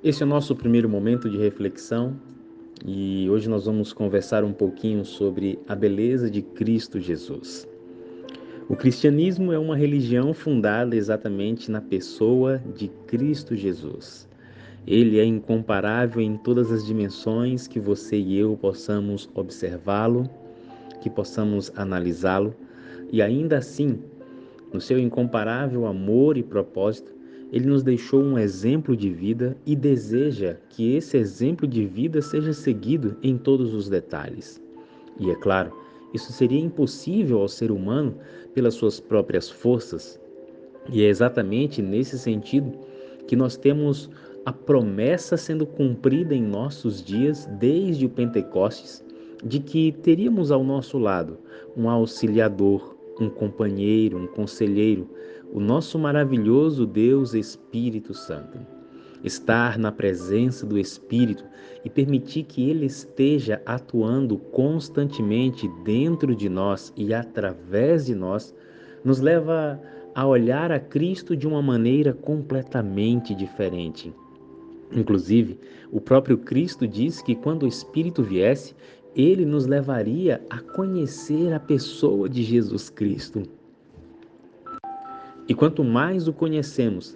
Esse é o nosso primeiro momento de reflexão e hoje nós vamos conversar um pouquinho sobre a beleza de Cristo Jesus. O cristianismo é uma religião fundada exatamente na pessoa de Cristo Jesus. Ele é incomparável em todas as dimensões que você e eu possamos observá-lo, que possamos analisá-lo e ainda assim, no seu incomparável amor e propósito, ele nos deixou um exemplo de vida e deseja que esse exemplo de vida seja seguido em todos os detalhes. E é claro, isso seria impossível ao ser humano pelas suas próprias forças. E é exatamente nesse sentido que nós temos a promessa sendo cumprida em nossos dias, desde o Pentecostes, de que teríamos ao nosso lado um auxiliador, um companheiro, um conselheiro, o nosso maravilhoso Deus Espírito Santo. Estar na presença do Espírito e permitir que Ele esteja atuando constantemente dentro de nós e através de nós, nos leva a olhar a Cristo de uma maneira completamente diferente. Inclusive, o próprio Cristo disse que quando o Espírito viesse, ele nos levaria a conhecer a pessoa de Jesus Cristo. E quanto mais o conhecemos,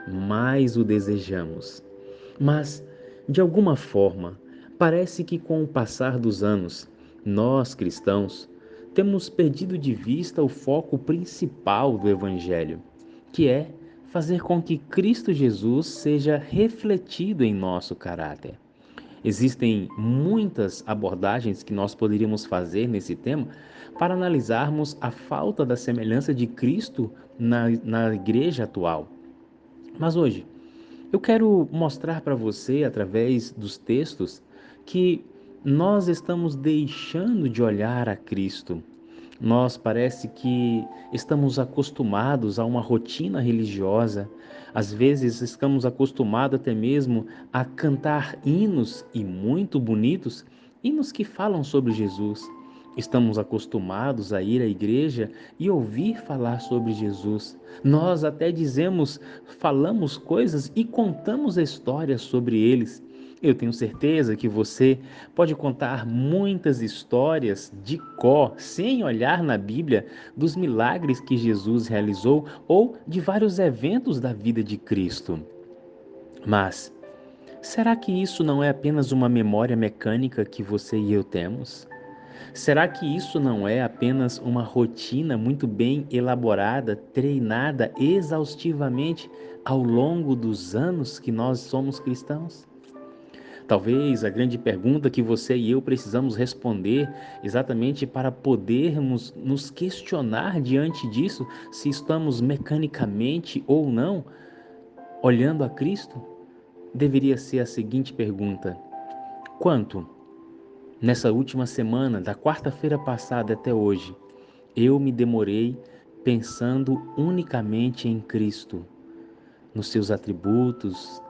mais o desejamos. Mas, de alguma forma, parece que com o passar dos anos, nós cristãos temos perdido de vista o foco principal do Evangelho, que é fazer com que Cristo Jesus seja refletido em nosso caráter. Existem muitas abordagens que nós poderíamos fazer nesse tema para analisarmos a falta da semelhança de Cristo na igreja atual. Mas hoje, eu quero mostrar para você, através dos textos, que nós estamos deixando de olhar a Cristo. Nós parece que estamos acostumados a uma rotina religiosa. Às vezes estamos acostumados até mesmo a cantar hinos e muito bonitos, hinos que falam sobre Jesus. Estamos acostumados a ir à igreja e ouvir falar sobre Jesus. Nós até falamos coisas e contamos histórias sobre eles. Eu tenho certeza que você pode contar muitas histórias de cor, sem olhar na Bíblia, dos milagres que Jesus realizou ou de vários eventos da vida de Cristo. Mas será que isso não é apenas uma memória mecânica que você e eu temos? Será que isso não é apenas uma rotina muito bem elaborada, treinada exaustivamente ao longo dos anos que nós somos cristãos? Talvez a grande pergunta que você e eu precisamos responder exatamente para podermos nos questionar diante disso, se estamos mecanicamente ou não olhando a Cristo, deveria ser a seguinte pergunta: quanto, nessa última semana, da quarta-feira passada até hoje, eu me demorei pensando unicamente em Cristo, nos seus atributos,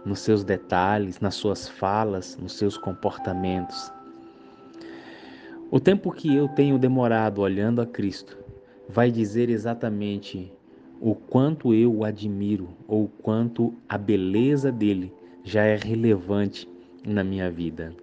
nos seus detalhes, nas suas falas, nos seus comportamentos? O tempo que eu tenho demorado olhando a Cristo vai dizer exatamente o quanto eu o admiro ou o quanto a beleza dele já é relevante na minha vida.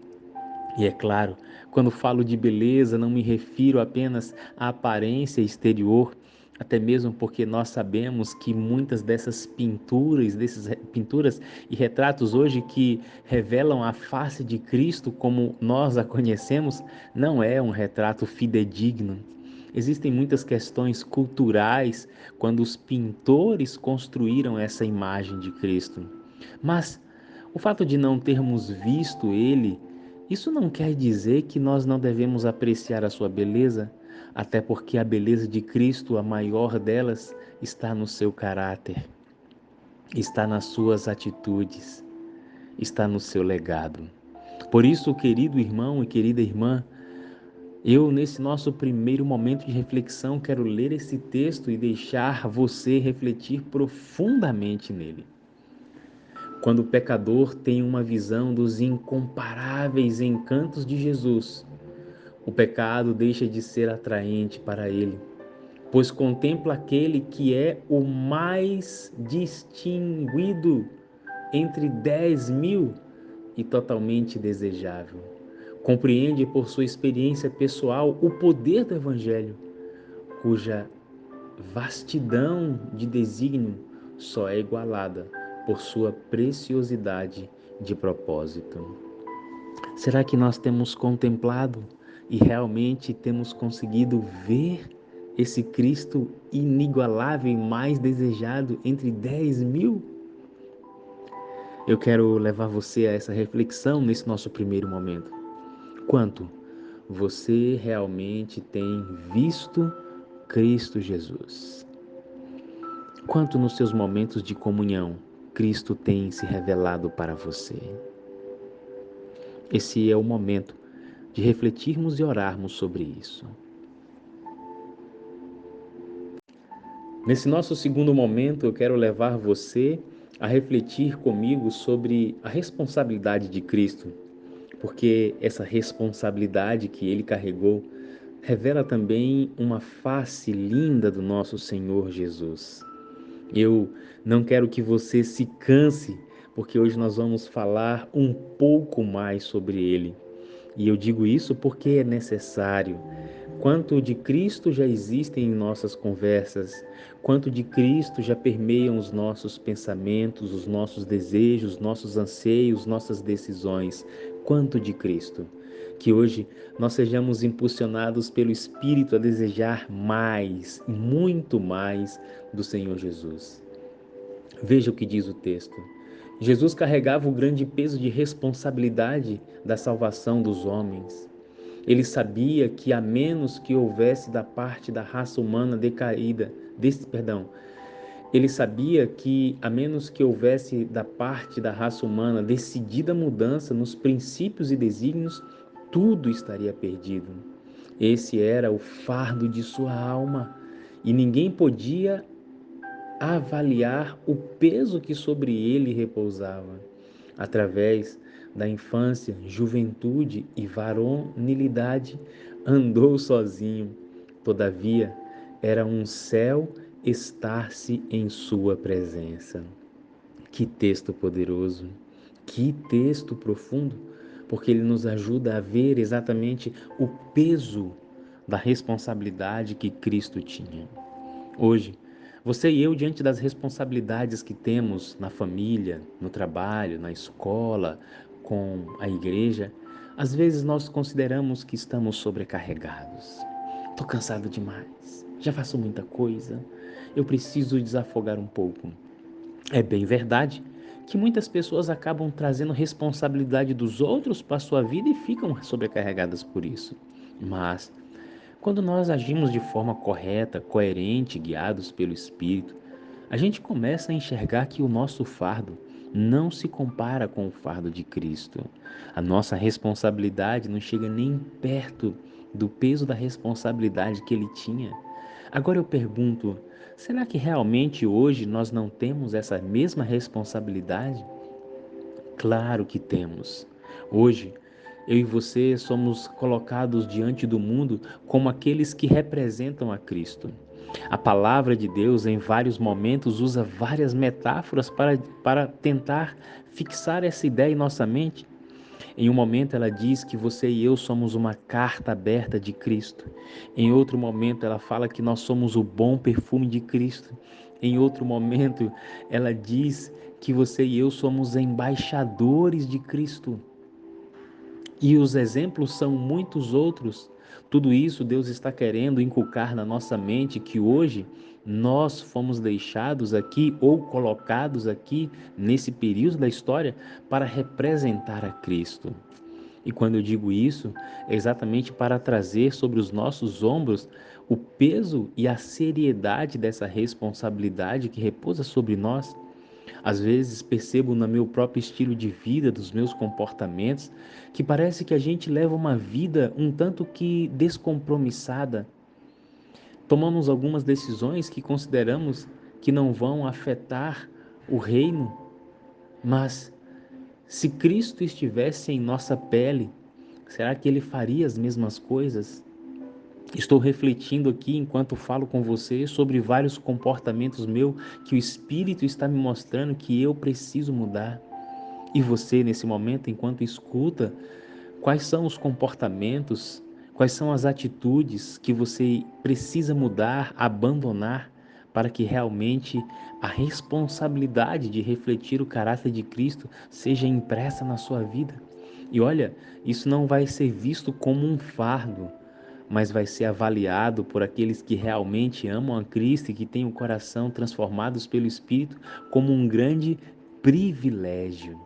E é claro, quando falo de beleza, não me refiro apenas à aparência exterior, até mesmo porque nós sabemos que muitas dessas pinturas e retratos hoje que revelam a face de Cristo como nós a conhecemos, não é um retrato fidedigno. Existem muitas questões culturais quando os pintores construíram essa imagem de Cristo. Mas o fato de não termos visto ele, isso não quer dizer que nós não devemos apreciar a sua beleza, até porque a beleza de Cristo, a maior delas, está no seu caráter, está nas suas atitudes, está no seu legado. Por isso, querido irmão e querida irmã, eu, nesse nosso primeiro momento de reflexão, quero ler esse texto e deixar você refletir profundamente nele. Quando o pecador tem uma visão dos incomparáveis encantos de Jesus, o pecado deixa de ser atraente para ele, pois contempla aquele que é o mais distinguido entre 10.000 e totalmente desejável. Compreende por sua experiência pessoal o poder do Evangelho, cuja vastidão de desígnio só é igualada por sua preciosidade de propósito. Será que nós temos contemplado e realmente temos conseguido ver esse Cristo inigualável e mais desejado entre 10.000? Eu quero levar você a essa reflexão nesse nosso primeiro momento. Quanto você realmente tem visto Cristo Jesus? Quanto nos seus momentos de comunhão Cristo tem se revelado para você? Esse é o momento de refletirmos e orarmos sobre isso. Nesse nosso segundo momento, eu quero levar você a refletir comigo sobre a responsabilidade de Cristo, porque essa responsabilidade que ele carregou revela também uma face linda do nosso Senhor Jesus. Eu não quero que você se canse, porque hoje nós vamos falar um pouco mais sobre ele. E eu digo isso porque é necessário. Quanto de Cristo já existe em nossas conversas, quanto de Cristo já permeiam os nossos pensamentos, os nossos desejos, nossos anseios, nossas decisões. Quanto de Cristo. Que hoje nós sejamos impulsionados pelo Espírito a desejar mais, muito mais do Senhor Jesus. Veja o que diz o texto. Jesus carregava o grande peso de responsabilidade da salvação dos homens. Ele sabia que a menos que houvesse da parte da raça humana decaída, ele sabia que a menos que houvesse da parte da raça humana decidida mudança nos princípios e desígnios, tudo estaria perdido. Esse era o fardo de sua alma e ninguém podia avaliar o peso que sobre ele repousava. Através da infância, juventude e varonilidade, andou sozinho. Todavia, era um céu estar-se em sua presença. Que texto poderoso, que texto profundo, porque ele nos ajuda a ver exatamente o peso da responsabilidade que Cristo tinha. Hoje, você e eu, diante das responsabilidades que temos na família, no trabalho, na escola, com a igreja, às vezes nós consideramos que estamos sobrecarregados. Estou cansado demais, já faço muita coisa, eu preciso desafogar um pouco. É bem verdade que muitas pessoas acabam trazendo responsabilidade dos outros para a sua vida e ficam sobrecarregadas por isso. Mas quando nós agimos de forma correta, coerente, guiados pelo Espírito, a gente começa a enxergar que o nosso fardo não se compara com o fardo de Cristo. A nossa responsabilidade não chega nem perto do peso da responsabilidade que ele tinha. Agora eu pergunto, será que realmente hoje nós não temos essa mesma responsabilidade? Claro que temos. Hoje, eu e você somos colocados diante do mundo como aqueles que representam a Cristo. A palavra de Deus, em vários momentos, usa várias metáforas para tentar fixar essa ideia em nossa mente. Em um momento, ela diz que você e eu somos uma carta aberta de Cristo. Em outro momento, ela fala que nós somos o bom perfume de Cristo. Em outro momento, ela diz que você e eu somos embaixadores de Cristo. E os exemplos são muitos outros. Tudo isso Deus está querendo inculcar na nossa mente que hoje nós fomos deixados aqui ou colocados aqui nesse período da história para representar a Cristo. E quando eu digo isso, é exatamente para trazer sobre os nossos ombros o peso e a seriedade dessa responsabilidade que repousa sobre nós. Às vezes percebo no meu próprio estilo de vida, dos meus comportamentos, que parece que a gente leva uma vida um tanto que descompromissada. Tomamos algumas decisões que consideramos que não vão afetar o reino, mas se Cristo estivesse em nossa pele, será que ele faria as mesmas coisas? Estou refletindo aqui enquanto falo com você sobre vários comportamentos meus que o Espírito está me mostrando que eu preciso mudar. E você, nesse momento, enquanto escuta, quais são os comportamentos, quais são as atitudes que você precisa mudar, abandonar, para que realmente a responsabilidade de refletir o caráter de Cristo seja impressa na sua vida? E olha, isso não vai ser visto como um fardo, mas vai ser avaliado por aqueles que realmente amam a Cristo e que têm o coração transformados pelo Espírito como um grande privilégio.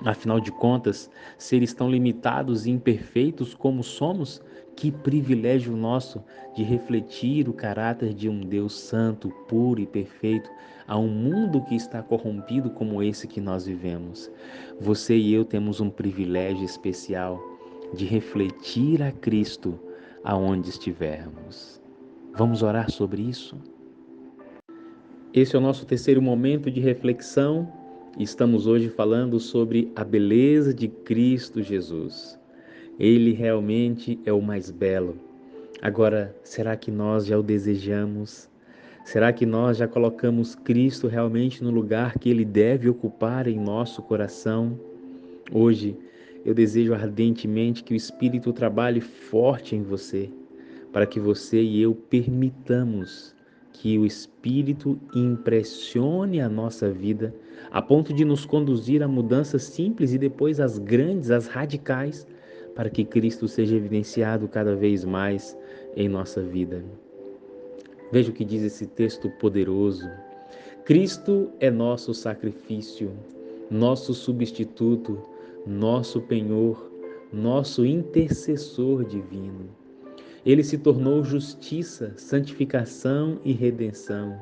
Afinal de contas, seres tão limitados e imperfeitos como somos, que privilégio nosso de refletir o caráter de um Deus santo, puro e perfeito a um mundo que está corrompido como esse que nós vivemos. Você e eu temos um privilégio especial de refletir a Cristo aonde estivermos. Vamos orar sobre isso? Esse é o nosso terceiro momento de reflexão. Estamos hoje falando sobre a beleza de Cristo Jesus. Ele realmente é o mais belo. Agora, será que nós já o desejamos? Será que nós já colocamos Cristo realmente no lugar que ele deve ocupar em nosso coração? Hoje, eu desejo ardentemente que o Espírito trabalhe forte em você, para que você e eu permitamos que o Espírito impressione a nossa vida, a ponto de nos conduzir a mudanças simples e depois às grandes, às radicais, para que Cristo seja evidenciado cada vez mais em nossa vida. Veja o que diz esse texto poderoso. Cristo é nosso sacrifício, nosso substituto, nosso penhor, nosso intercessor divino. Ele se tornou justiça, santificação e redenção,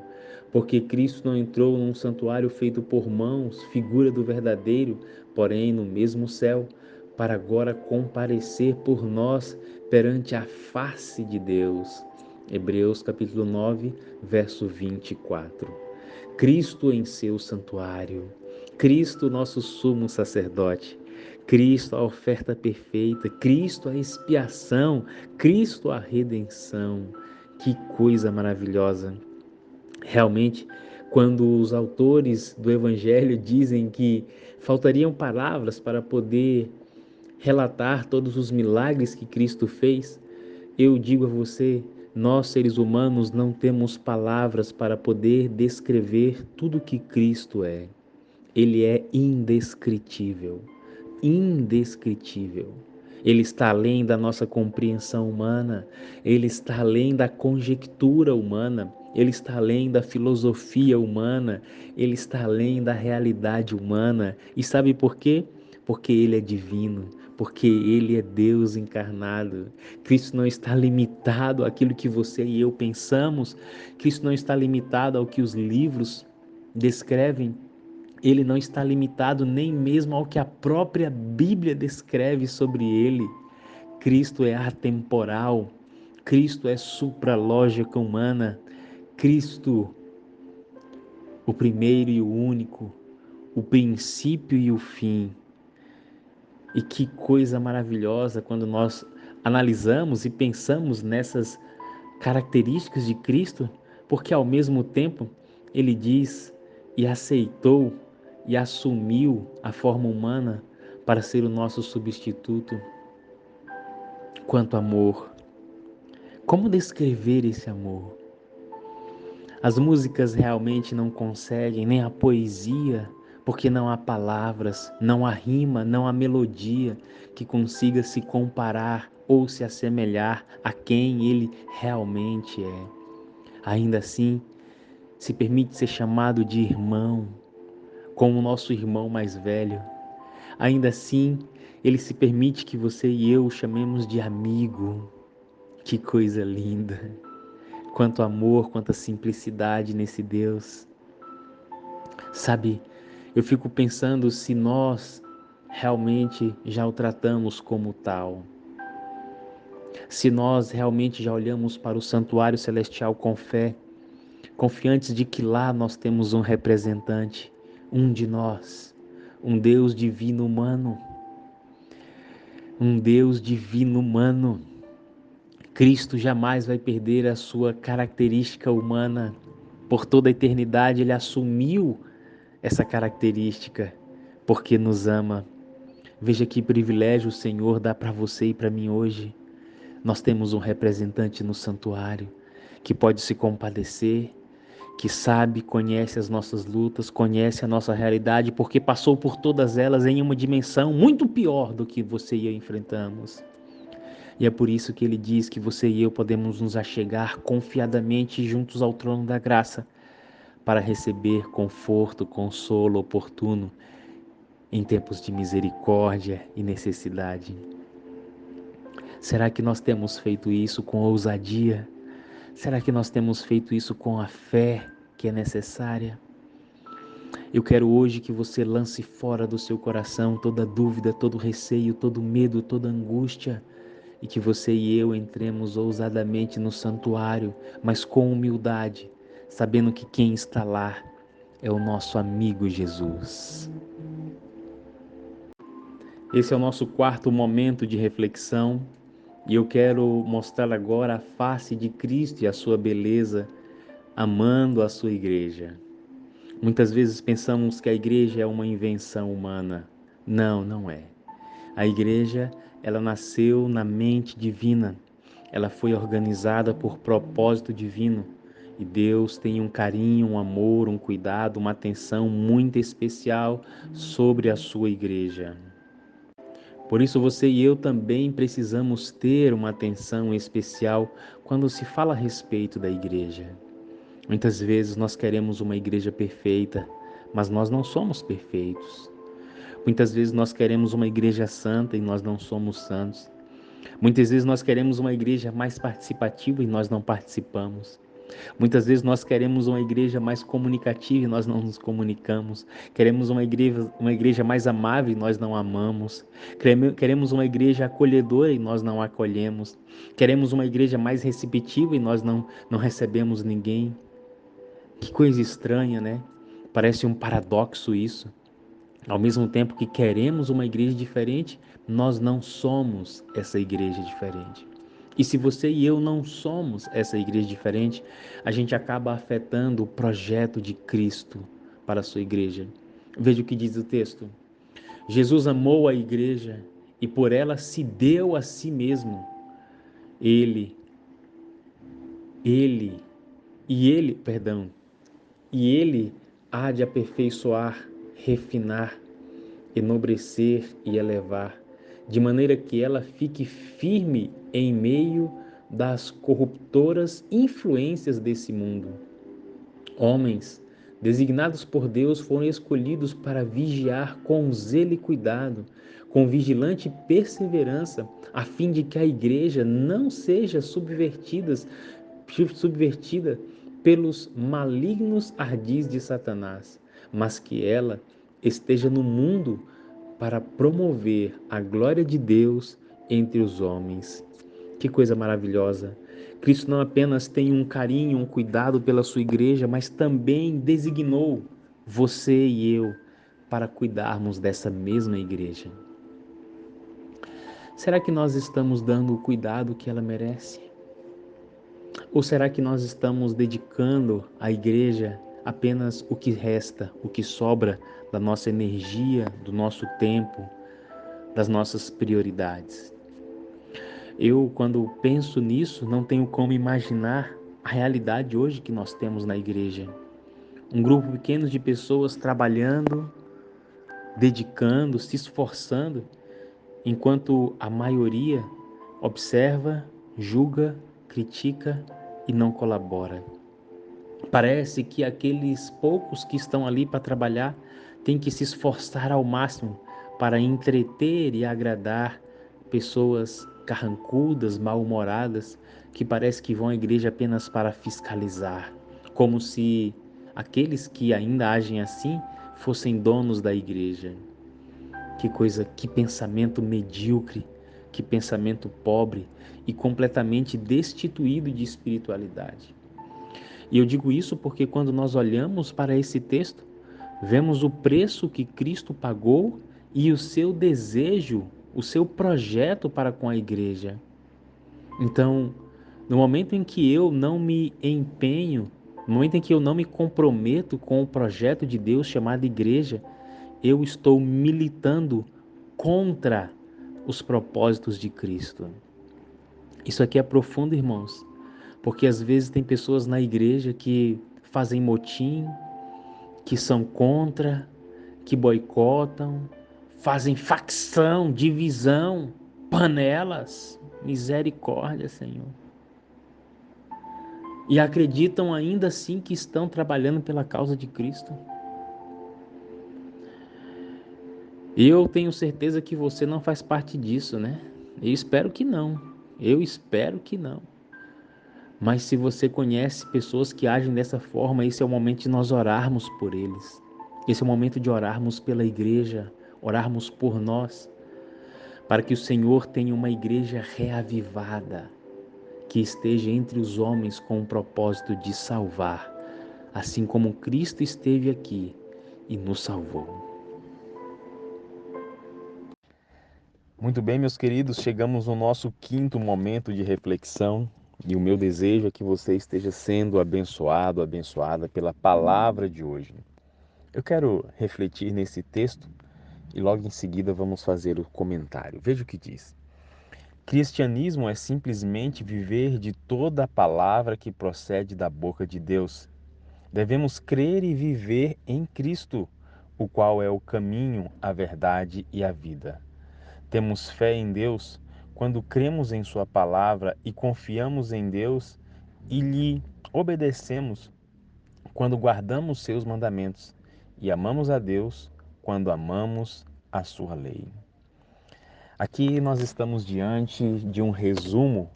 porque Cristo não entrou num santuário feito por mãos, figura do verdadeiro, porém no mesmo céu, para agora comparecer por nós perante a face de Deus. Hebreus capítulo 9, verso 24. Cristo em seu santuário, Cristo nosso sumo sacerdote, Cristo a oferta perfeita, Cristo a expiação, Cristo a redenção. Que coisa maravilhosa! Realmente, quando os autores do Evangelho dizem que faltariam palavras para poder relatar todos os milagres que Cristo fez, eu digo a você, nós seres humanos não temos palavras para poder descrever tudo que Cristo é. Ele é indescritível, indescritível. Ele está além da nossa compreensão humana, ele está além da conjectura humana, ele está além da filosofia humana, ele está além da realidade humana. E sabe por quê? Porque ele é divino, porque ele é Deus encarnado. Cristo não está limitado àquilo que você e eu pensamos, Cristo não está limitado ao que os livros descrevem. Ele não está limitado nem mesmo ao que a própria Bíblia descreve sobre ele. Cristo é atemporal, Cristo é supralógica humana, Cristo, o primeiro e o único, o princípio e o fim. E que coisa maravilhosa quando nós analisamos e pensamos nessas características de Cristo, porque ao mesmo tempo ele diz e aceitou e assumiu a forma humana para ser o nosso substituto. Quanto amor! Como descrever esse amor? As músicas realmente não conseguem, nem a poesia, porque não há palavras, não há rima, não há melodia que consiga se comparar ou se assemelhar a quem ele realmente é. Ainda assim, se permite ser chamado de irmão, como o nosso irmão mais velho. Ainda assim, ele se permite que você e eu o chamemos de amigo. Que coisa linda! Quanto amor, quanta simplicidade nesse Deus. Sabe, eu fico pensando se nós realmente já o tratamos como tal. Se nós realmente já olhamos para o santuário celestial com fé, confiantes de que lá nós temos um representante, um de nós, um Deus divino humano, um Deus divino humano. Cristo jamais vai perder a sua característica humana. Por toda a eternidade ele assumiu essa característica porque nos ama. Veja que privilégio o Senhor dá para você e para mim hoje. Nós temos um representante no santuário que pode se compadecer, que sabe, conhece as nossas lutas, conhece a nossa realidade, porque passou por todas elas em uma dimensão muito pior do que você e eu enfrentamos. E é por isso que ele diz que você e eu podemos nos achegar confiadamente juntos ao trono da graça para receber conforto, consolo oportuno em tempos de misericórdia e necessidade. Será que nós temos feito isso com ousadia? Será que nós temos feito isso com a fé que é necessária? Eu quero hoje que você lance fora do seu coração toda dúvida, todo receio, todo medo, toda angústia e que você e eu entremos ousadamente no santuário, mas com humildade, sabendo que quem está lá é o nosso amigo Jesus. Esse é o nosso quarto momento de reflexão e eu quero mostrar agora a face de Cristo e a sua beleza, amando a sua igreja. Muitas vezes pensamos que a igreja é uma invenção humana. Não, não é. A igreja, ela nasceu na mente divina. Ela foi organizada por propósito divino. E Deus tem um carinho, um amor, um cuidado, uma atenção muito especial sobre a sua igreja. Por isso você e eu também precisamos ter uma atenção especial quando se fala a respeito da igreja. Muitas vezes nós queremos uma igreja perfeita, mas nós não somos perfeitos. Muitas vezes nós queremos uma igreja santa e nós não somos santos. Muitas vezes nós queremos uma igreja mais participativa e nós não participamos. Muitas vezes nós queremos uma igreja mais comunicativa e nós não nos comunicamos. Queremos uma igreja mais amável e nós não amamos. Queremos uma igreja acolhedora e nós não acolhemos. Queremos uma igreja mais receptiva e nós não recebemos ninguém. Que coisa estranha, né? Parece um paradoxo isso. Ao mesmo tempo que queremos uma igreja diferente, nós não somos essa igreja diferente. E se você e eu não somos essa igreja diferente, a gente acaba afetando o projeto de Cristo para a sua igreja. Veja o que diz o texto. Jesus amou a igreja e por ela se deu a si mesmo. Ele, ele, e ele há de aperfeiçoar, refinar, enobrecer e elevar, de maneira que ela fique firme em meio das corruptoras influências desse mundo. Homens designados por Deus foram escolhidos para vigiar com zelo e cuidado, com vigilante perseverança, a fim de que a igreja não seja subvertida pelos malignos ardis de Satanás, mas que ela esteja no mundo para promover a glória de Deus entre os homens. Que coisa maravilhosa! Cristo não apenas tem um carinho, um cuidado pela sua igreja, mas também designou você e eu para cuidarmos dessa mesma igreja. Será que nós estamos dando o cuidado que ela merece? Ou será que nós estamos dedicando à igreja apenas o que resta, o que sobra da nossa energia, do nosso tempo, das nossas prioridades? Eu, quando penso nisso, não tenho como imaginar a realidade hoje que nós temos na igreja. Um grupo pequeno de pessoas trabalhando, dedicando, se esforçando, enquanto a maioria observa, julga, critica e não colabora. Parece que aqueles poucos que estão ali para trabalhar têm que se esforçar ao máximo para entreter e agradar pessoas carrancudas, mal-humoradas, que parece que vão à igreja apenas para fiscalizar, como se aqueles que ainda agem assim fossem donos da igreja. Que coisa, que pensamento medíocre, que pensamento pobre e completamente destituído de espiritualidade. E eu digo isso porque quando nós olhamos para esse texto, vemos o preço que Cristo pagou e o seu desejo, o seu projeto para com a igreja. Então, No momento em que eu não me empenho, no momento em que eu não me comprometo com o projeto de Deus chamado igreja, eu estou militando contra os propósitos de Cristo. Isso aqui é profundo, irmãos, porque às vezes tem pessoas na igreja que fazem motim, que são contra, que boicotam, fazem facção, divisão, panelas. Misericórdia, Senhor. E acreditam ainda assim que estão trabalhando pela causa de Cristo. Eu tenho certeza que você não faz parte disso, né? Eu espero que não. Eu espero que não. Mas se você conhece pessoas que agem dessa forma, esse é o momento de nós orarmos por eles. Esse é o momento de orarmos pela igreja, orarmos por nós, para que o Senhor tenha uma igreja reavivada, que esteja entre os homens com o propósito de salvar, assim como Cristo esteve aqui e nos salvou. Muito bem, meus queridos, chegamos no nosso quinto momento de reflexão e o meu desejo é que você esteja sendo abençoado, abençoada pela palavra de hoje. Eu quero refletir nesse texto e logo em seguida vamos fazer o comentário. Veja o que diz. Cristianismo é simplesmente viver de toda a palavra que procede da boca de Deus. Devemos crer e viver em Cristo, o qual é o caminho, a verdade e a vida. Temos fé em Deus quando cremos em Sua palavra e confiamos em Deus e lhe obedecemos quando guardamos seus mandamentos e amamos a Deus quando amamos a Sua lei. Aqui nós estamos diante de um resumo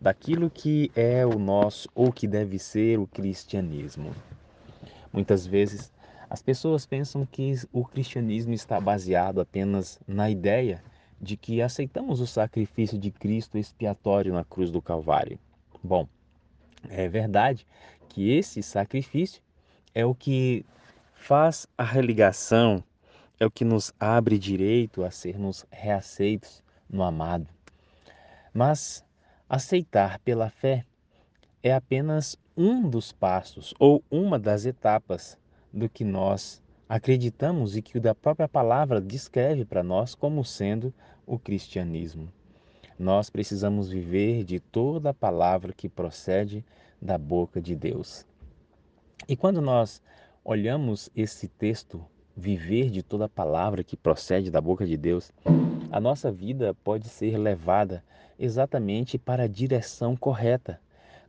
daquilo que é o nosso ou que deve ser o cristianismo. Muitas vezes as pessoas pensam que o cristianismo está baseado apenas na ideia de que aceitamos o sacrifício de Cristo expiatório na cruz do Calvário. Bom, é verdade que esse sacrifício é o que faz a religação, é o que nos abre direito a sermos reaceitos no amado. Mas aceitar pela fé é apenas um dos passos ou uma das etapas do que nós acreditamos e que a própria palavra descreve para nós como sendo o cristianismo. Nós precisamos viver de toda a palavra que procede da boca de Deus. E quando nós olhamos esse texto, viver de toda a palavra que procede da boca de Deus, a nossa vida pode ser levada exatamente para a direção correta.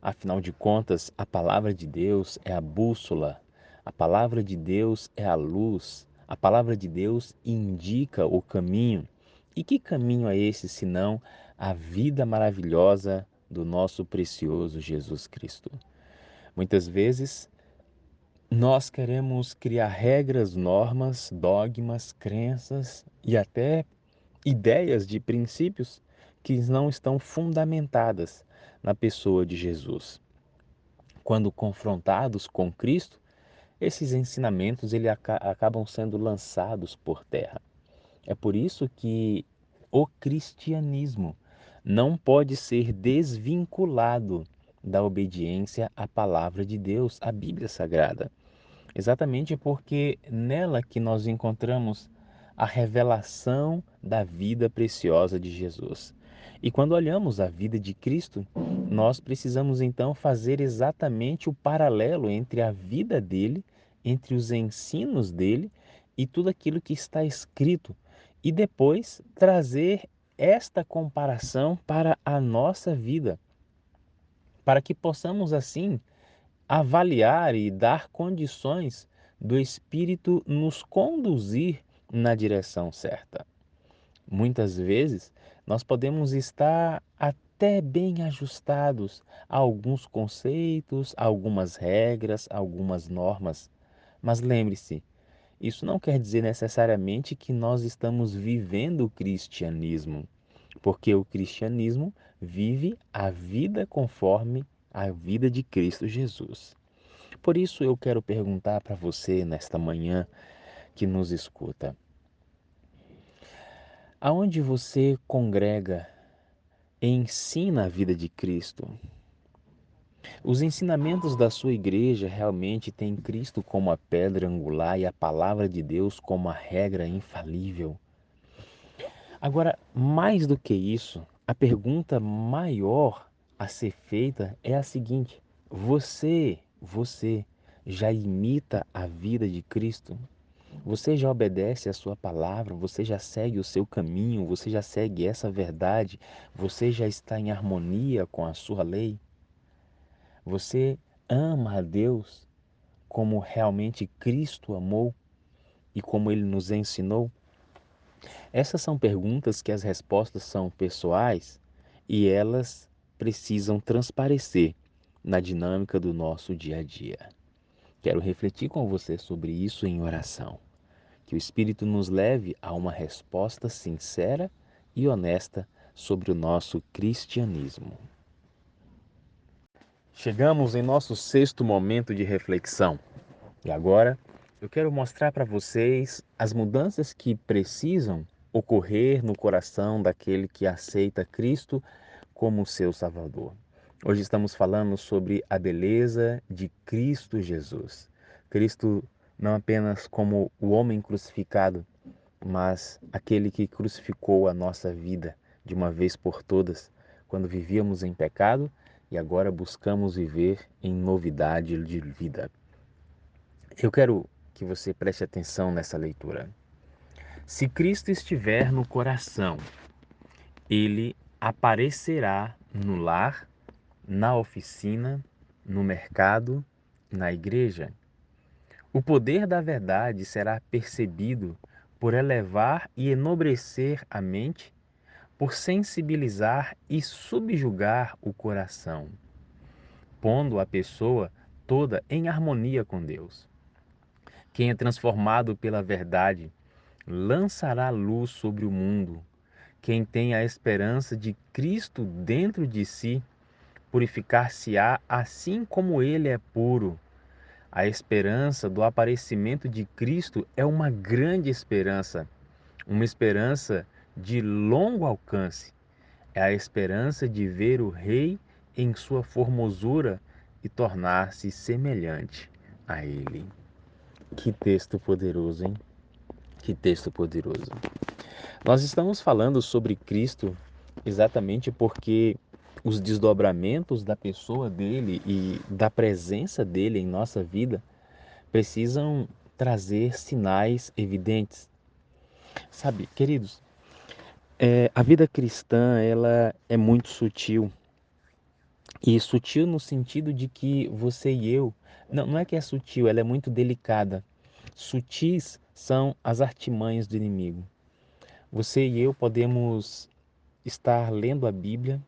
Afinal de contas, a palavra de Deus é a bússola, a palavra de Deus é a luz, a palavra de Deus indica o caminho. E que caminho é esse senão a vida maravilhosa do nosso precioso Jesus Cristo? Muitas vezes nós queremos criar regras, normas, dogmas, crenças e até ideias de princípios que não estão fundamentadas na pessoa de Jesus. Quando confrontados com Cristo, esses ensinamentos acabam sendo lançados por terra. É por isso que o cristianismo não pode ser desvinculado da obediência à palavra de Deus, à Bíblia Sagrada. Exatamente porque nela que nós encontramos a revelação da vida preciosa de Jesus. E quando olhamos a vida de Cristo, nós precisamos então fazer exatamente o paralelo entre a vida dele, entre os ensinos dele e tudo aquilo que está escrito, e depois trazer esta comparação para a nossa vida, para que possamos assim avaliar e dar condições do Espírito nos conduzir na direção certa. Muitas vezes nós podemos estar até bem ajustados a alguns conceitos, a algumas regras, a algumas normas, mas lembre-se, isso não quer dizer necessariamente que nós estamos vivendo o cristianismo, porque o cristianismo vive a vida conforme a vida de Cristo Jesus. Por isso eu quero perguntar para você nesta manhã que nos escuta: aonde você congrega e ensina a vida de Cristo? Os ensinamentos da sua igreja realmente têm Cristo como a pedra angular e a palavra de Deus como a regra infalível. Agora, mais do que isso, a pergunta maior a ser feita é a seguinte: você já imita a vida de Cristo? Você já obedece a sua palavra? Você já segue o seu caminho? Você já segue essa verdade? Você já está em harmonia com a sua lei? Você ama a Deus como realmente Cristo amou e como ele nos ensinou? Essas são perguntas que as respostas são pessoais e elas precisam transparecer na dinâmica do nosso dia a dia. Quero refletir com você sobre isso em oração. Que o Espírito nos leve a uma resposta sincera e honesta sobre o nosso cristianismo. Chegamos em nosso sexto momento de reflexão. E agora eu quero mostrar para vocês as mudanças que precisam ocorrer no coração daquele que aceita Cristo como seu Salvador. Hoje estamos falando sobre a beleza de Cristo Jesus. Cristo não apenas como o homem crucificado, mas aquele que crucificou a nossa vida de uma vez por todas, quando vivíamos em pecado e agora buscamos viver em novidade de vida. Eu quero que você preste atenção nessa leitura. Se Cristo estiver no coração, ele aparecerá no lar, na oficina, no mercado, na igreja. O poder da verdade será percebido por elevar e enobrecer a mente, por sensibilizar e subjugar o coração, pondo a pessoa toda em harmonia com Deus. Quem é transformado pela verdade lançará luz sobre o mundo. Quem tem a esperança de Cristo dentro de si, purificar-se-á assim como ele é puro. A esperança do aparecimento de Cristo é uma grande esperança, uma esperança de longo alcance. É a esperança de ver o Rei em sua formosura e tornar-se semelhante a Ele. Que texto poderoso, hein? Que texto poderoso. Nós estamos falando sobre Cristo exatamente porque os desdobramentos da pessoa dele e da presença dele em nossa vida precisam trazer sinais evidentes. Sabe, queridos, a vida cristã ela é muito sutil. E sutil no sentido de que você e eu, não é que é sutil, ela é muito delicada. Sutis são as artimanhas do inimigo. Você e eu podemos estar lendo a Bíblia,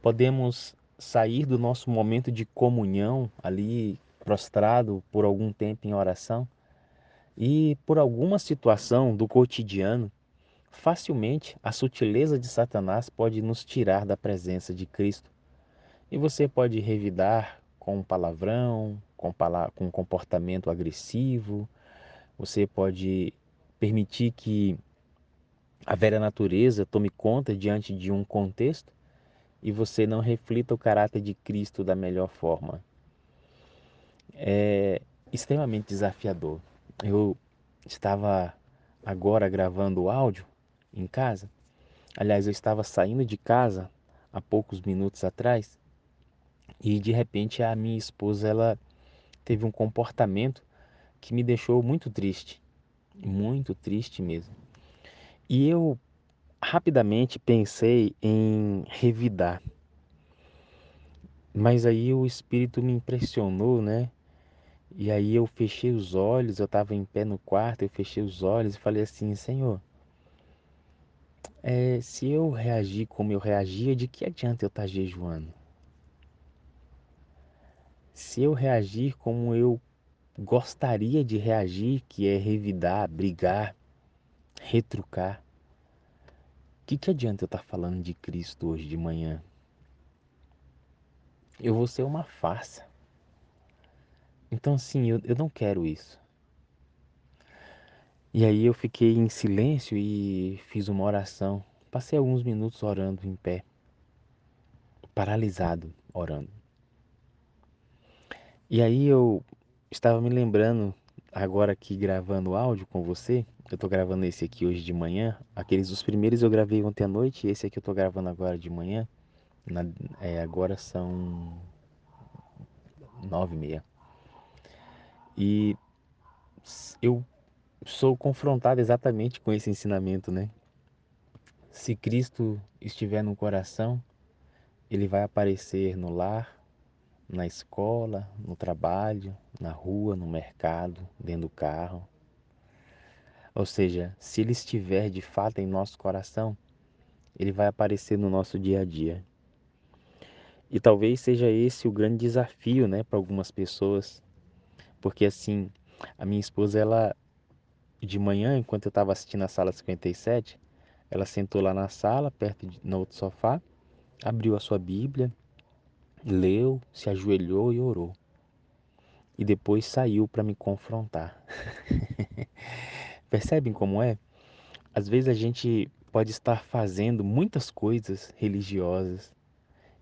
podemos sair do nosso momento de comunhão ali prostrado por algum tempo em oração e por alguma situação do cotidiano, facilmente a sutileza de Satanás pode nos tirar da presença de Cristo. E você pode revidar com um palavrão, com um comportamento agressivo, você pode permitir que a velha natureza tome conta diante de um contexto e você não reflita o caráter de Cristo da melhor forma. É extremamente desafiador. Eu estava agora gravando o áudio em casa. Aliás, eu estava saindo de casa há poucos minutos atrás e de repente a minha esposa ela teve um comportamento que me deixou muito triste mesmo. E eu rapidamente pensei em revidar, mas aí o Espírito me impressionou, né? E aí eu fechei os olhos, eu estava em pé no quarto, eu fechei os olhos e falei assim, Senhor, se eu reagir como eu reagia, de que adianta eu estar jejuando? Se eu reagir como eu gostaria de reagir, que é revidar, brigar, retrucar, que adianta eu estar falando de Cristo hoje de manhã? Eu vou ser uma farsa. Então, assim, eu não quero isso. E aí eu fiquei em silêncio e fiz uma oração. Passei alguns minutos orando em pé, paralisado, orando. E aí eu estava me lembrando, agora aqui gravando áudio com você, eu tô gravando esse aqui hoje de manhã, os primeiros eu gravei ontem à noite, e esse aqui eu tô gravando agora de manhã, agora são 9h30. E eu sou confrontado exatamente com esse ensinamento, né? Se Cristo estiver no coração, ele vai aparecer no lar, na escola, no trabalho, na rua, no mercado, dentro do carro. Ou seja, se ele estiver de fato em nosso coração, ele vai aparecer no nosso dia a dia. E talvez seja esse o grande desafio, né, para algumas pessoas, porque assim, a minha esposa, ela de manhã, enquanto eu estava assistindo a sala 57, ela sentou lá na sala, no outro sofá, abriu a sua Bíblia, leu, se ajoelhou e orou. E depois saiu para me confrontar. Percebem como é? Às vezes a gente pode estar fazendo muitas coisas religiosas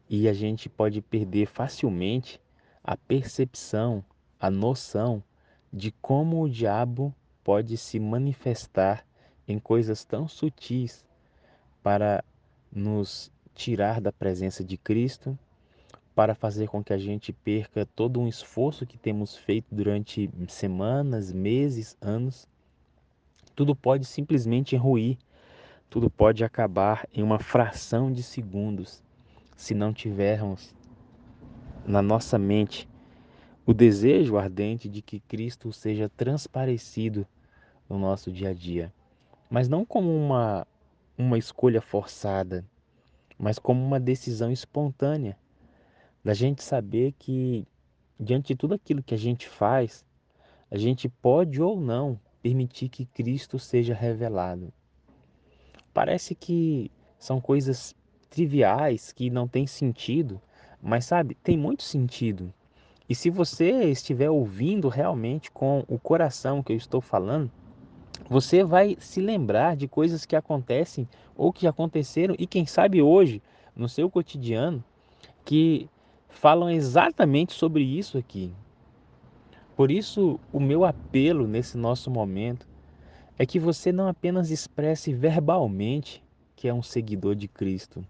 e a gente pode perder facilmente a percepção, a noção de como o diabo pode se manifestar em coisas tão sutis para nos tirar da presença de Cristo, para fazer com que a gente perca todo um esforço que temos feito durante semanas, meses, anos. Tudo pode simplesmente ruir, tudo pode acabar em uma fração de segundos se não tivermos na nossa mente o desejo ardente de que Cristo seja transparecido no nosso dia a dia, mas não como uma escolha forçada, mas como uma decisão espontânea, da gente saber que, diante de tudo aquilo que a gente faz, a gente pode ou não permitir que Cristo seja revelado. Parece que são coisas triviais, que não têm sentido, mas sabe, tem muito sentido. E se você estiver ouvindo realmente com o coração que eu estou falando, você vai se lembrar de coisas que acontecem ou que aconteceram e quem sabe hoje, no seu cotidiano, que falam exatamente sobre isso aqui. Por isso, o meu apelo nesse nosso momento é que você não apenas expresse verbalmente que é um seguidor de Cristo.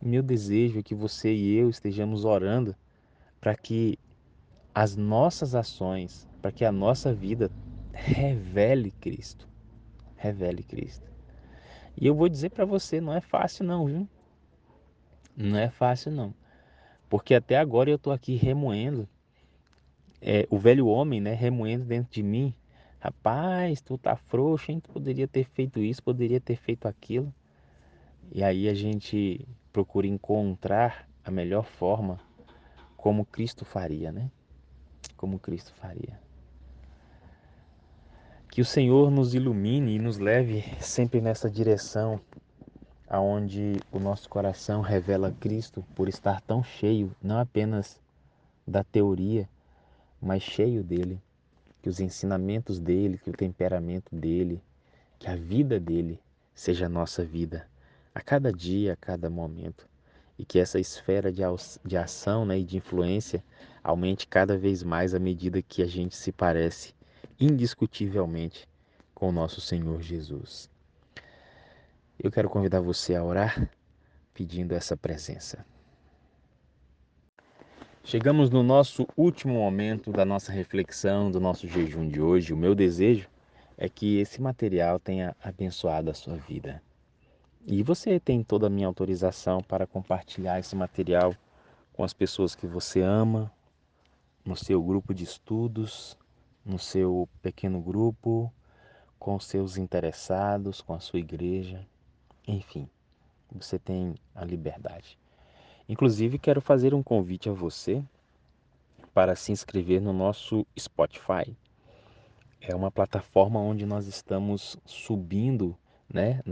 O meu desejo é que você e eu estejamos orando para que as nossas ações, para que a nossa vida revele Cristo. Revele Cristo. E eu vou dizer para você, não é fácil não, viu? Não é fácil não. Porque até agora eu estou aqui remoendo, o velho homem, né, remoendo dentro de mim. Rapaz, tu tá frouxo, hein? Tu poderia ter feito isso, poderia ter feito aquilo. E aí a gente procura encontrar a melhor forma como Cristo faria, né? Como Cristo faria. Que o Senhor nos ilumine e nos leve sempre nessa direção, aonde o nosso coração revela Cristo por estar tão cheio, não apenas da teoria, mas cheio dele. Que os ensinamentos dele, que o temperamento dele, que a vida dele seja a nossa vida, a cada dia, a cada momento. E que essa esfera de ação, né, e de influência aumente cada vez mais à medida que a gente se parece indiscutivelmente com o nosso Senhor Jesus. Eu quero convidar você a orar pedindo essa presença. Chegamos no nosso último momento da nossa reflexão, do nosso jejum de hoje. O meu desejo é que esse material tenha abençoado a sua vida. E você tem toda a minha autorização para compartilhar esse material com as pessoas que você ama, no seu grupo de estudos, no seu pequeno grupo, com os seus interessados, com a sua igreja, enfim, você tem a liberdade. Inclusive, quero fazer um convite a você para se inscrever no nosso Spotify. É uma plataforma onde nós estamos subindo, né,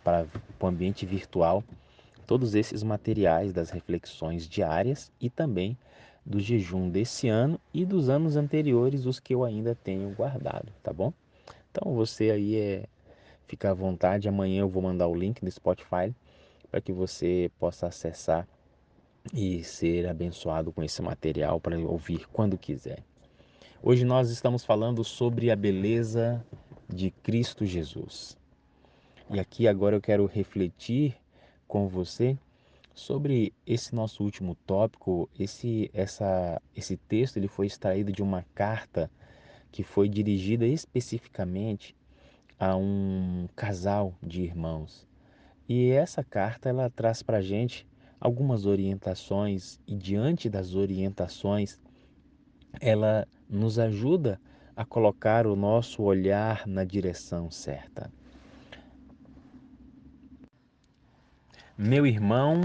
para o ambiente virtual todos esses materiais das reflexões diárias e também do jejum desse ano e dos anos anteriores, os que eu ainda tenho guardado, tá bom? Então você aí fica à vontade, amanhã eu vou mandar o link do Spotify para que você possa acessar e ser abençoado com esse material para ouvir quando quiser. Hoje nós estamos falando sobre a beleza de Cristo Jesus. E aqui agora eu quero refletir com você sobre esse nosso último tópico. Esse texto ele foi extraído de uma carta que foi dirigida especificamente a um casal de irmãos. E essa carta ela traz para a gente algumas orientações e diante das orientações ela nos ajuda a colocar o nosso olhar na direção certa. Meu irmão,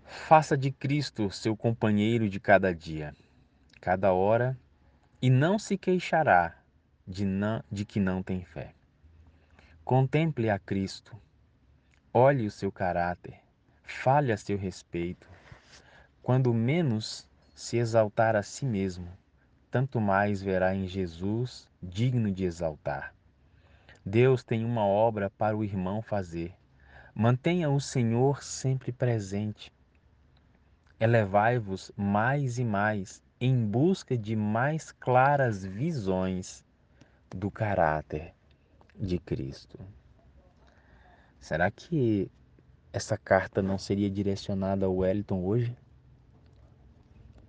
faça de Cristo seu companheiro de cada dia, cada hora, e não se queixará de que não tem fé. Contemple a Cristo, olhe o seu caráter, fale a seu respeito. Quando menos se exaltar a si mesmo, tanto mais verá em Jesus digno de exaltar. Deus tem uma obra para o irmão fazer. Mantenha o Senhor sempre presente. Elevai-vos mais e mais em busca de mais claras visões do caráter de Cristo. Será que essa carta não seria direcionada ao Wellington hoje?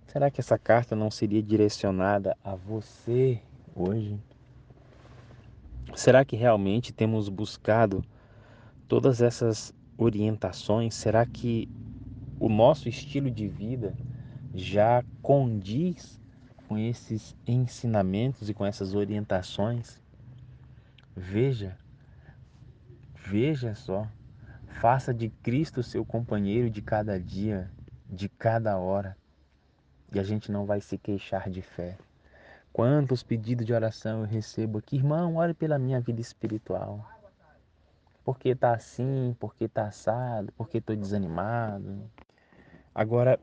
Será que essa carta não seria direcionada a você hoje? Será que realmente temos buscado todas essas orientações? Será que o nosso estilo de vida já condiz com esses ensinamentos e com essas orientações? Veja, veja só. Faça de Cristo seu companheiro de cada dia, de cada hora, e a gente não vai se queixar de fé. Quantos pedidos de oração eu recebo aqui, irmão, ore pela minha vida espiritual. Por que tá assim? Por que tá assado? Por que tô desanimado? Agora,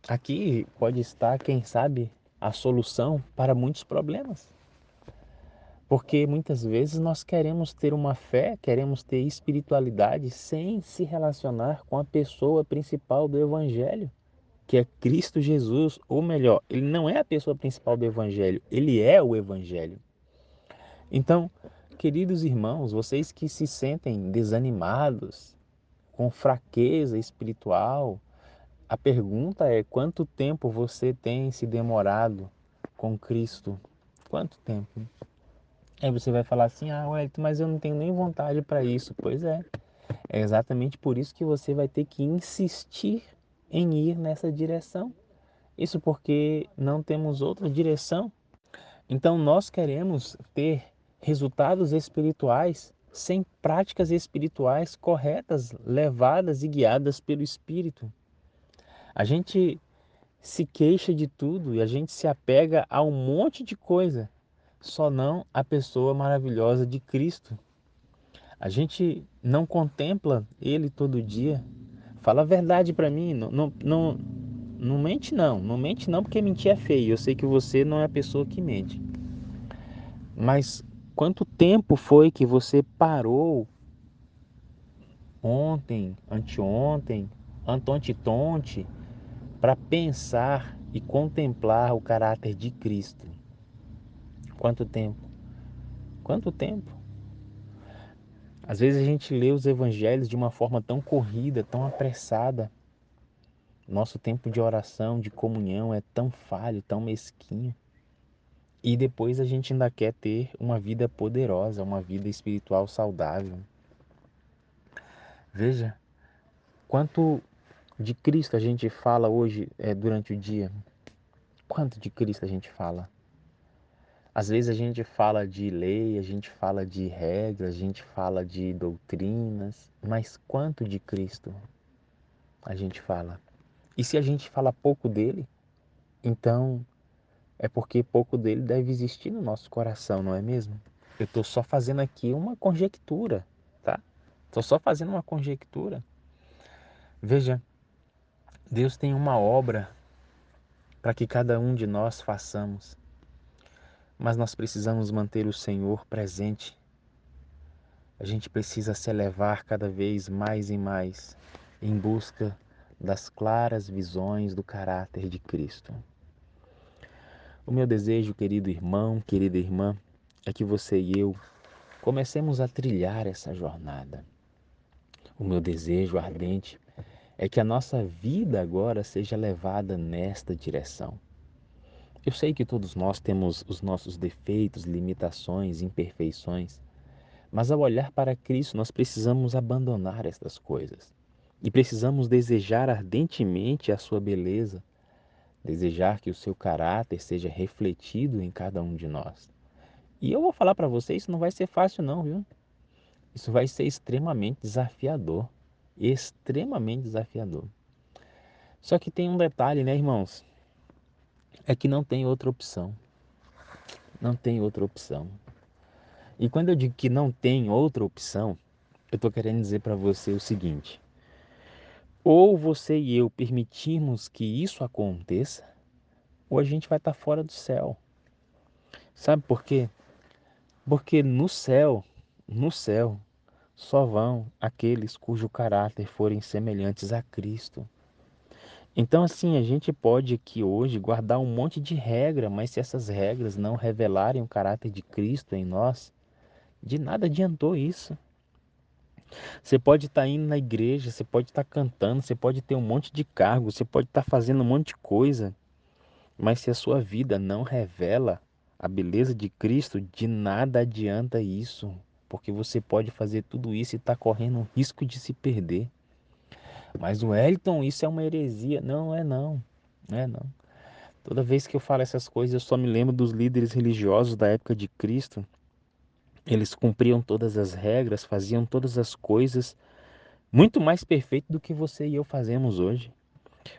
aqui pode estar, quem sabe, a solução para muitos problemas. Porque muitas vezes nós queremos ter uma fé, queremos ter espiritualidade sem se relacionar com a pessoa principal do Evangelho, que é Cristo Jesus. Ou melhor, ele não é a pessoa principal do Evangelho, ele é o Evangelho. Então, queridos irmãos, vocês que se sentem desanimados, com fraqueza espiritual, a pergunta é: quanto tempo você tem se demorado com Cristo? Quanto tempo? Aí você vai falar assim: ah, Wellington, mas eu não tenho nem vontade para isso. Pois é exatamente por isso que você vai ter que insistir em ir nessa direção. Isso porque não temos outra direção. Então nós queremos ter resultados espirituais sem práticas espirituais corretas, levadas e guiadas pelo Espírito. A gente se queixa de tudo e a gente se apega a um monte de coisa, só não a pessoa maravilhosa de Cristo. A gente não contempla Ele todo dia. Fala a verdade para mim, não mente não, não mente não, porque mentir é feio. Eu sei que você não é a pessoa que mente. Mas quanto tempo foi que você parou ontem, anteontem, antonte-tonte, para pensar e contemplar o caráter de Cristo? Quanto tempo? Quanto tempo? Às vezes a gente lê os evangelhos de uma forma tão corrida, tão apressada. Nosso tempo de oração, de comunhão é tão falho, tão mesquinho. E depois a gente ainda quer ter uma vida poderosa, uma vida espiritual saudável. Veja, quanto de Cristo a gente fala hoje durante o dia? Quanto de Cristo a gente fala? Às vezes a gente fala de lei, a gente fala de regras, a gente fala de doutrinas, mas quanto de Cristo a gente fala? E se a gente fala pouco dele, então é porque pouco dele deve existir no nosso coração, não é mesmo? Eu estou só fazendo aqui uma conjectura, tá? Estou só fazendo uma conjectura. Veja, Deus tem uma obra para que cada um de nós façamos, mas nós precisamos manter o Senhor presente. A gente precisa se elevar cada vez mais e mais em busca das claras visões do caráter de Cristo. O meu desejo, querido irmão, querida irmã, é que você e eu comecemos a trilhar essa jornada. O meu desejo ardente é que a nossa vida agora seja levada nesta direção. Eu sei que todos nós temos os nossos defeitos, limitações, imperfeições, mas ao olhar para Cristo nós precisamos abandonar estas coisas e precisamos desejar ardentemente a sua beleza, desejar que o seu caráter seja refletido em cada um de nós. E eu vou falar para você, isso não vai ser fácil não, viu? Isso vai ser extremamente desafiador, extremamente desafiador. Só que tem um detalhe, né, irmãos? É que não tem outra opção. Não tem outra opção. E quando eu digo que não tem outra opção, eu estou querendo dizer para você o seguinte: ou você e eu permitirmos que isso aconteça, ou a gente vai estar fora do céu. Sabe por quê? Porque no céu, só vão aqueles cujo caráter forem semelhantes a Cristo. Então, assim, a gente pode aqui hoje guardar um monte de regra, mas se essas regras não revelarem o caráter de Cristo em nós, de nada adiantou isso. Você pode estar indo na igreja, você pode estar cantando, você pode ter um monte de cargo, você pode estar fazendo um monte de coisa, mas se a sua vida não revela a beleza de Cristo, de nada adianta isso, porque você pode fazer tudo isso e estar correndo o risco de se perder. Mas o Wellington, isso é uma heresia. Não, não é não. Não é não. Toda vez que eu falo essas coisas, eu só me lembro dos líderes religiosos da época de Cristo. Eles cumpriam todas as regras, faziam todas as coisas muito mais perfeito do que você e eu fazemos hoje.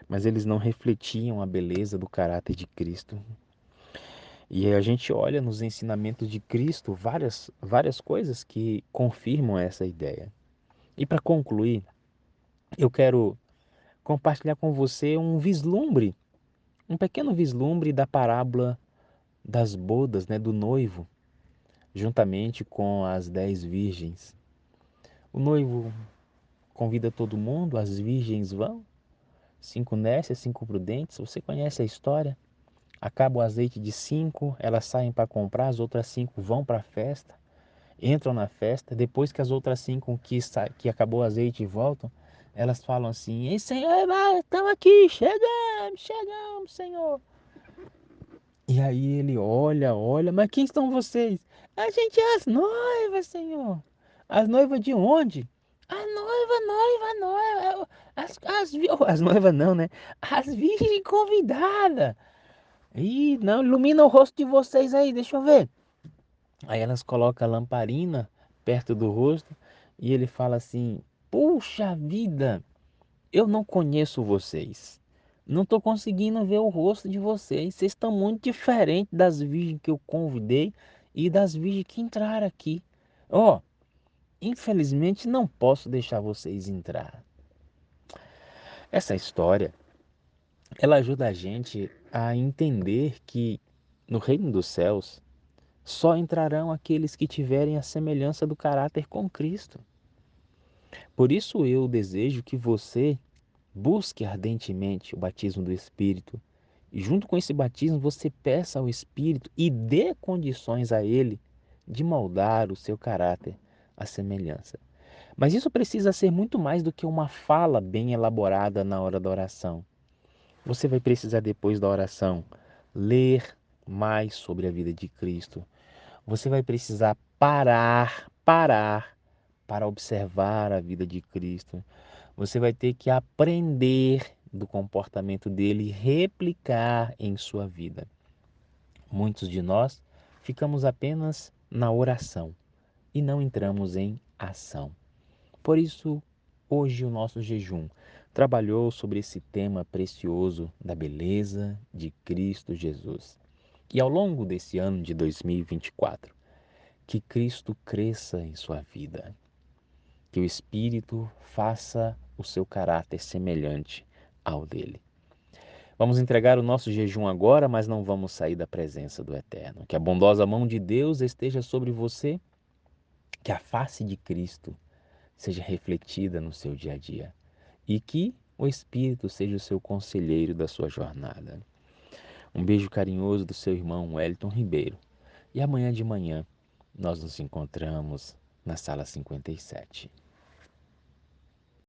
Mas eles não refletiam a beleza do caráter de Cristo. E a gente olha nos ensinamentos de Cristo várias coisas que confirmam essa ideia. E para concluir, eu quero compartilhar com você um vislumbre, um pequeno vislumbre da parábola das bodas, né, do noivo, juntamente com as 10 virgens. O noivo convida todo mundo, as virgens vão, 5 nécias, 5 prudentes, você conhece a história. Acaba o azeite de 5, elas saem para comprar, as outras 5 vão para a festa, entram na festa, depois que as outras 5 que acabou o azeite voltam, elas falam assim: Ei, Senhor, estamos aqui, chegamos, Senhor. E aí ele olha, mas quem estão vocês? A gente é as noivas, Senhor. As noivas de onde? A noiva. As noivas não, né? As virgens convidadas. Ih, não, ilumina o rosto de vocês aí, deixa eu ver. Aí elas colocam a lamparina perto do rosto e ele fala assim: Puxa vida, eu não conheço vocês. Não estou conseguindo ver o rosto de vocês. Vocês estão muito diferentes das virgens que eu convidei e das virgens que entraram aqui. Ó, infelizmente não posso deixar vocês entrar. Essa história, ela ajuda a gente a entender que no reino dos céus só entrarão aqueles que tiverem a semelhança do caráter com Cristo. Por isso eu desejo que você busque ardentemente o batismo do Espírito e junto com esse batismo você peça ao Espírito e dê condições a Ele de moldar o seu caráter à semelhança. Mas isso precisa ser muito mais do que uma fala bem elaborada na hora da oração. Você vai precisar depois da oração ler mais sobre a vida de Cristo. Você vai precisar parar para observar a vida de Cristo. Você vai ter que aprender do comportamento dele e replicar em sua vida. Muitos de nós ficamos apenas na oração e não entramos em ação. Por isso, hoje o nosso jejum trabalhou sobre esse tema precioso da beleza de Cristo Jesus. E ao longo desse ano de 2024, que Cristo cresça em sua vida, que o Espírito faça o seu caráter semelhante ao dele. Vamos entregar o nosso jejum agora, mas não vamos sair da presença do Eterno. Que a bondosa mão de Deus esteja sobre você, que a face de Cristo seja refletida no seu dia a dia e que o Espírito seja o seu conselheiro da sua jornada. Um beijo carinhoso do seu irmão Wellington Ribeiro. E amanhã de manhã nós nos encontramos na sala 57.